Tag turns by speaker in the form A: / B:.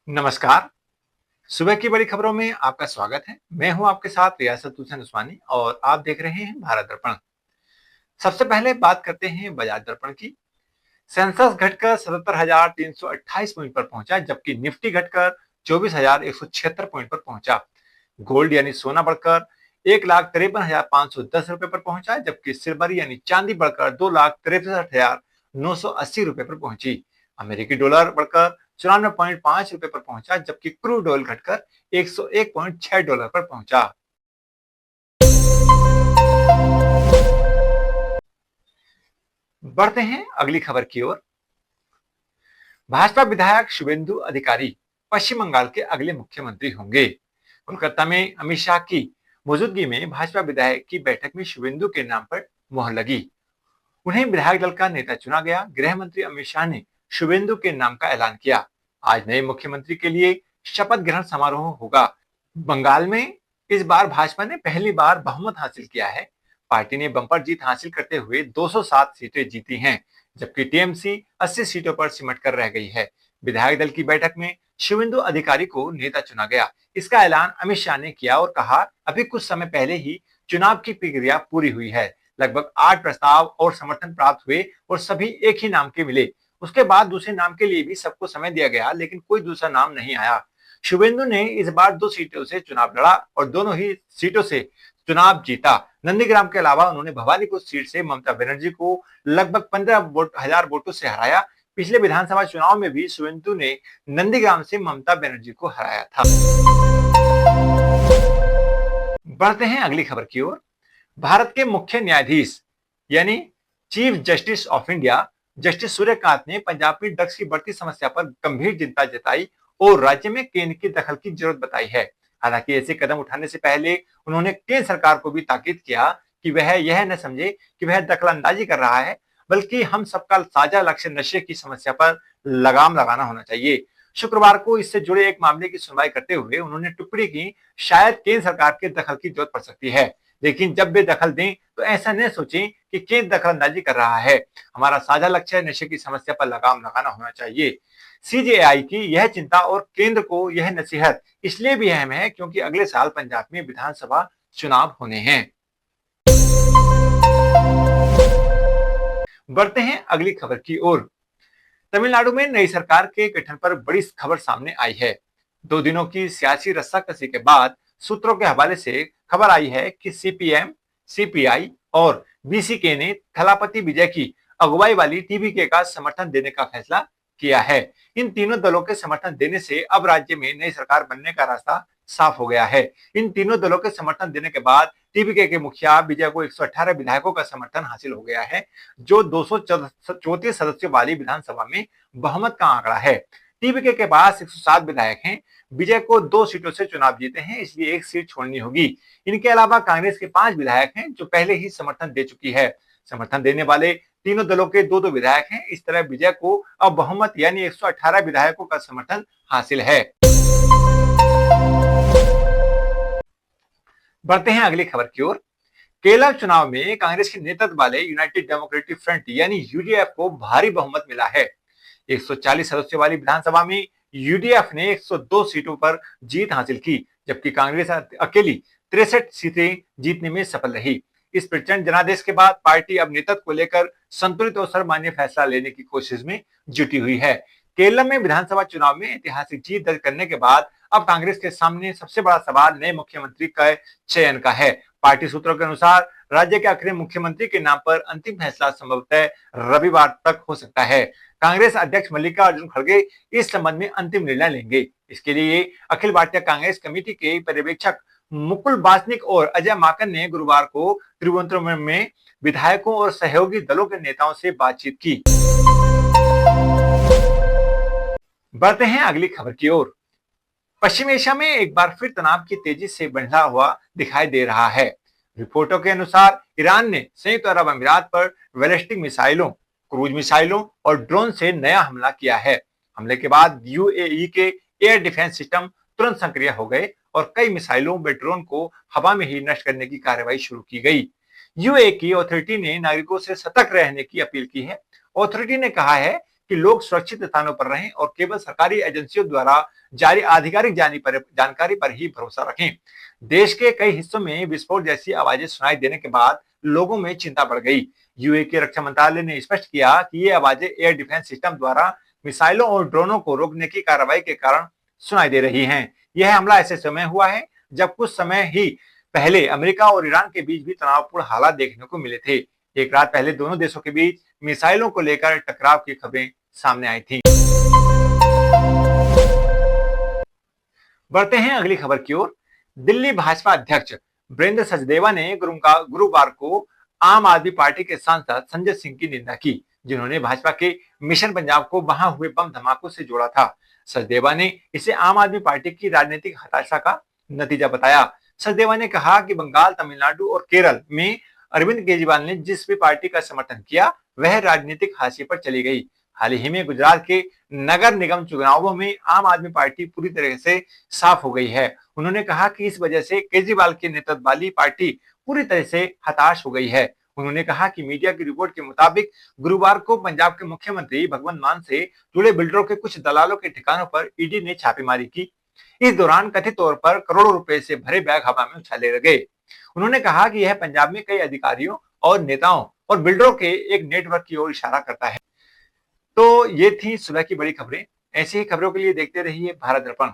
A: नमस्कार। सुबह की बड़ी खबरों में आपका स्वागत है। मैं हूं आपके साथ रियासत हुसैन उस्मानी और आप देख रहे हैं भारत दर्पण। सबसे पहले बात करते हैं बजाज दर्पण की। सेंसेक्स घटकर 77,328 पॉइंट पर पहुंचा, जबकि निफ्टी घटकर 24,176 पॉइंट पर पहुंचा। गोल्ड यानी सोना बढ़कर 1,53,510 रुपए पर पहुंचा, जबकि सिल्वर यानी चांदी बढ़कर 2,63,980 रुपए पर पहुंची। अमेरिकी डॉलर बढ़कर 94.5 रुपए पर पहुंचा, जबकि क्रूड ऑयल घटकर 101.6 डॉलर पर पहुंचा। बढ़ते हैं अगली खबर की ओर। भाजपा विधायक शुभेंदु अधिकारी पश्चिम बंगाल के अगले मुख्यमंत्री होंगे। कोलकाता में अमित शाह की मौजूदगी में भाजपा विधायक की बैठक में शुभेंदु के नाम पर मोहर लगी। उन्हें विधायक दल का नेता चुना गया। गृह मंत्री अमित शाह ने शुभेंदु के नाम का ऐलान किया। आज नए मुख्यमंत्री के लिए शपथ ग्रहण समारोह होगा। बंगाल में इस बार भाजपा ने पहली बार बहुमत हासिल किया है। पार्टी ने बंपर जीत हासिल करते हुए 207 सीटें जीती हैं, जबकि टीएमसी 80 सीटों पर सिमट कर रह गई है। विधायक दल की बैठक में शुभेंदु अधिकारी को नेता चुना गया। इसका ऐलान अमित शाह ने किया और कहा, अभी कुछ समय पहले ही चुनाव की प्रक्रिया पूरी हुई है। लगभग 8 प्रस्ताव और समर्थन प्राप्त हुए और सभी एक ही नाम के मिले। उसके बाद दूसरे नाम के लिए भी सबको समय दिया गया, लेकिन कोई दूसरा नाम नहीं आया। शुभेंदु ने इस बार 2 सीटों से चुनाव लड़ा और दोनों ही सीटों से चुनाव जीता। नंदीग्राम के अलावा उन्होंने भवानीपुर सीट से ममता बनर्जी को लगभग 15,000 वोटों से हराया। पिछले विधानसभा चुनाव में भी शुभेंदु ने नंदीग्राम से ममता बनर्जी को हराया था। बढ़ते हैं अगली खबर की ओर। भारत के मुख्य न्यायाधीश यानी chief justice of India justice Suryakant ने पंजाब में ड्रग्स की बढ़ती समस्या पर गंभीर चिंता जताई और राज्य में केंद्र की दखल की जरूरत बताई है। हालांकि ऐसे कदम उठाने से पहले उन्होंने केंद्र सरकार को भी ताकीद किया कि वह यह न समझे कि वह दखलंदाजी कर रहा है, बल्कि हम सबका साझा लक्ष्य नशे की समस्या पर लगाम लगाना होना चाहिए। शुक्रवार को इससे जुड़े एक मामले की सुनवाई करते हुए उन्होंने टिप्पणी की, शायद केंद्र सरकार के दखल की जरूरत पड़ सकती है, लेकिन जब वे दखल दें तो ऐसा न सोचें कि केंद्र दखलंदाजी कर रहा है। हमारा साझा लक्ष्य नशे की समस्या पर लगाम लगाना होना चाहिए। सीजेआई की यह चिंता और केंद्र को यह नसीहत इसलिए भी अहम है क्योंकि अगले साल पंजाब में विधानसभा चुनाव होने हैं। बढ़ते हैं अगली खबर की ओर। तमिलनाडु में नई सरकार के गठन पर बड़ी खबर सामने आई है। 2 दिनों की सियासी रस्साकसी के बाद सूत्रों के हवाले से खबर आई है कि सीपीएम, सीपीआई और बीसीके ने थलापति विजय की अगुवाई वाली टीवीके का समर्थन देने का फैसला किया है। इन तीनों दलों के समर्थन देने से अब राज्य में नई सरकार बनने का रास्ता साफ हो गया है। इन तीनों दलों के समर्थन देने के बाद टीवीके के मुखिया विजय को 118 विधायकों का समर्थन हासिल हो गया है, जो 234 सदस्यों वाली विधानसभा में बहुमत का आंकड़ा है। टीवीके के पास 107 विधायक हैं। विजय को 2 सीटों से चुनाव जीते हैं, इसलिए एक सीट छोड़नी होगी। इनके अलावा कांग्रेस के 5 विधायक हैं, जो पहले ही समर्थन दे चुकी है। समर्थन देने वाले तीनों दलों के 2-2 विधायक हैं। इस तरह विजय को अब बहुमत यानी 118 विधायकों का समर्थन हासिल है। बढ़ते हैं अगली खबर की ओर। केरल चुनाव में कांग्रेस के नेतृत्व वाले यूनाइटेड डेमोक्रेटिक फ्रंट यानी यूडीएफ को भारी बहुमत मिला है। 140 सदस्यों वाली विधानसभा में यूडीएफ ने 102 सीटों पर जीत हासिल की, जबकि कांग्रेस अकेली 63 सीटें जीतने में सफल रही। इस प्रचंड जनादेश के बाद पार्टी अब नेतृत्व को लेकर संतुलित और सर्वमान्य फैसला लेने की कोशिश में जुटी हुई है। केरल में विधानसभा चुनाव में ऐतिहासिक जीत दर्ज करने के बाद अब कांग्रेस के सामने सबसे बड़ा सवाल नए मुख्यमंत्री का चयन का है। पार्टी सूत्रों के अनुसार राज्य के आखिरी मुख्यमंत्री के नाम पर अंतिम फैसला संभवतः रविवार तक हो सकता है। कांग्रेस अध्यक्ष मल्लिकार्जुन खड़गे इस संबंध में अंतिम निर्णय लेंगे। इसके लिए अखिल भारतीय कांग्रेस कमेटी के पर्यवेक्षक मुकुल वासनिक और अजय माकन ने गुरुवार को तिरुवनंतपुरम में विधायकों और सहयोगी दलों के नेताओं से बातचीत की। बढ़ते हैं अगली खबर की ओर। पश्चिम एशिया में एक बार फिर तनाव की तेजी से बढ़ा हुआ दिखाई दे रहा है। रिपोर्टों के अनुसार ईरान ने संयुक्त अरब अमीरात पर बैलिस्टिक मिसाइलों, क्रूज मिसाइलों और ड्रोन से नया हमला किया है। हमले के बाद यूएई के एयर डिफेंस सिस्टम तुरंत सक्रिय हो गए और कई मिसाइलों व ड्रोन को हवा में ही नष्ट करने की कार्रवाई शुरू की गई। यूएई की अथॉरिटी ने नागरिकों से सतर्क रहने की अपील की है। अथॉरिटी ने कहा है कि लोग सुरक्षित स्थानों पर रहें और केवल सरकारी एजेंसियों द्वारा जारी आधिकारिक जानकारी पर ही भरोसा रखें। देश के कई हिस्सों में विस्फोट जैसी आवाजें सुनाई देने के बाद लोगों में चिंता बढ़ गई। यूएई के रक्षा मंत्रालय ने स्पष्ट किया कि ये आवाजें एयर डिफेंस सिस्टम द्वारा मिसाइलों और ड्रोनों को रोकने की कार्रवाई के कारण सुनाई दे रही हैं। यह हमला ऐसे समय हुआ है जब कुछ समय ही पहले अमेरिका और ईरान के बीच भी तनावपूर्ण हालात देखने को मिले थे। एक रात पहले दोनों देशों के बीच मिसाइलों को लेकर टकराव की खबरें सामने आई थी। बढ़ते हैं अगली खबर की ओर। दिल्ली भाजपा अध्यक्ष वीरेंद्र सचदेवा ने गुरुवार को आम आदमी पार्टी के सांसद संजय सिंह की निंदा की, जिन्होंने भाजपा के मिशन पंजाब को वहां हुए बम धमाकों से जोड़ा था। सचदेवा ने इसे आम आदमी पार्टी की राजनीतिक हताशा का नतीजा बताया। सचदेवा ने कहा कि बंगाल, तमिलनाडु और केरल में अरविंद केजरीवाल ने जिस भी पार्टी का समर्थन किया वह राजनीतिक हाशिए पर चली गई। हाल ही में गुजरात के नगर निगम चुनावों में आम आदमी पार्टी पूरी तरह से साफ हो गई है। उन्होंने कहा कि इस वजह से केजरीवाल के नेतृत्व वाली पार्टी पूरी तरह से हताश हो गई है। उन्होंने कहा कि मीडिया की रिपोर्ट के मुताबिक गुरुवार को पंजाब के मुख्यमंत्री भगवंत मान से जुड़े बिल्डरों के कुछ दलालों के ठिकानों पर ईडी ने छापेमारी की। इस दौरान कथित तौर पर करोड़ों रुपए से भरे बैग हवा में उछाले गए। उन्होंने कहा कि यह पंजाब में कई अधिकारियों और नेताओं और बिल्डरों के एक नेटवर्क की ओर इशारा करता है। तो ये थी सुबह की बड़ी खबरें। ऐसी ही खबरों के लिए देखते रहिए भारत दर्पण।